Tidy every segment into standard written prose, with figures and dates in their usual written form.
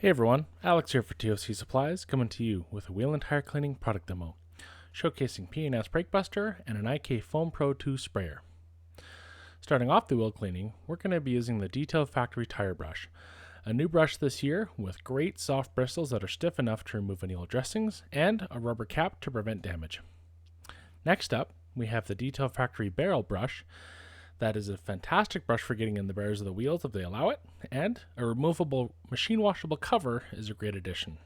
Hey everyone, Alex here for TOC Supplies, coming to you with a wheel and tire cleaning product demo, showcasing P&S Brake Buster and an IK Foam Pro 2 sprayer. Starting off the wheel cleaning, we're going to be using the Detail Factory Tire Brush, a new brush this year with great soft bristles that are stiff enough to remove any old dressings, and a rubber cap to prevent damage. Next up, we have the Detail Factory Barrel Brush. That is a fantastic brush for getting in the barrels of the wheels if they allow it, and a removable machine washable cover is a great addition.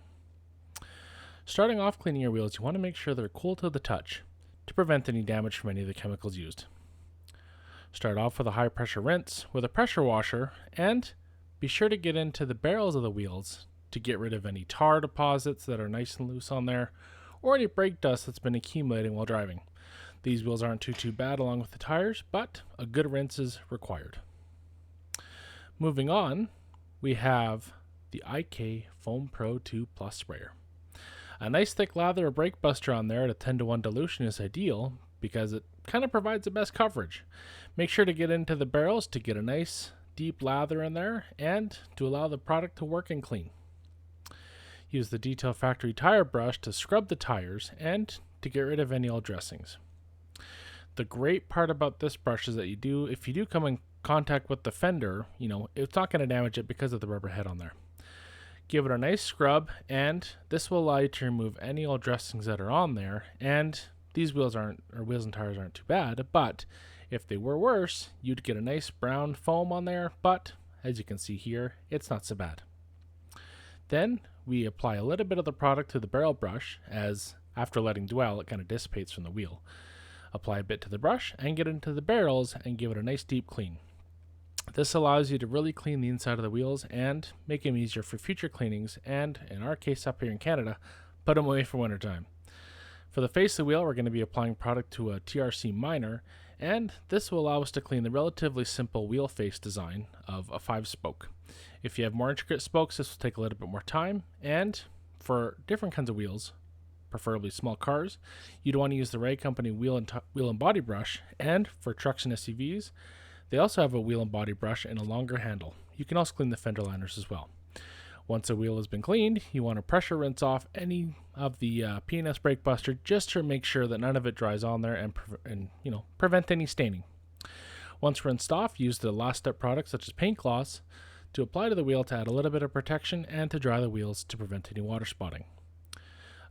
Starting off cleaning your wheels, you want to make sure they're cool to the touch to prevent any damage from any of the chemicals used. Start off with a high pressure rinse with a pressure washer, and be sure to get into the barrels of the wheels to get rid of any tar deposits that are nice and loose on there, or any brake dust that's been accumulating while driving. These wheels aren't too bad along with the tires, but a good rinse is required. Moving on, we have the IK Foam Pro 2 Plus sprayer. A nice thick lather of brake buster on there at a 10:1 dilution is ideal because it kind of provides the best coverage. Make sure to get into the barrels to get a nice deep lather in there and to allow the product to work and clean. Use the Detail Factory Tire Brush to scrub the tires and to get rid of any old dressings. The great part about this brush is that if you do come in contact with the fender, it's not going to damage it because of the rubber head on there. Give it a nice scrub, and this will allow you to remove any old dressings that are on there. And these wheels and tires aren't too bad, but if they were worse, you'd get a nice brown foam on there, but as you can see here, it's not so bad. Then we apply a little bit of the product to the barrel brush, as after letting dwell, it kind of dissipates from the wheel. Apply a bit to the brush and get into the barrels and give it a nice deep clean. This allows you to really clean the inside of the wheels and make them easier for future cleanings, and in our case up here in Canada, put them away for wintertime. For the face of the wheel, we're going to be applying product to a TRC minor, and this will allow us to clean the relatively simple wheel face design of a 5-spoke. If you have more intricate spokes, this will take a little bit more time, and for different kinds of wheels, preferably small cars, you'd want to use the Ray Company wheel and body brush, and for trucks and SUVs, they also have a wheel and body brush and a longer handle. You can also clean the fender liners as well. Once a wheel has been cleaned, you want to pressure rinse off any of the P&S Brake Buster just to make sure that none of it dries on there and prevent any staining. Once rinsed off, use the last step products such as paint cloths to apply to the wheel to add a little bit of protection and to dry the wheels to prevent any water spotting.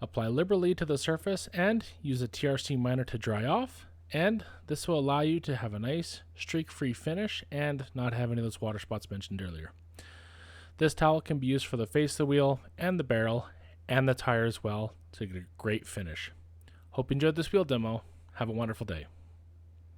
Apply liberally to the surface and use a TRC minor to dry off, and this will allow you to have a nice streak-free finish and not have any of those water spots mentioned earlier. This towel can be used for the face of the wheel and the barrel and the tire as well to get a great finish. Hope you enjoyed this wheel demo. Have a wonderful day.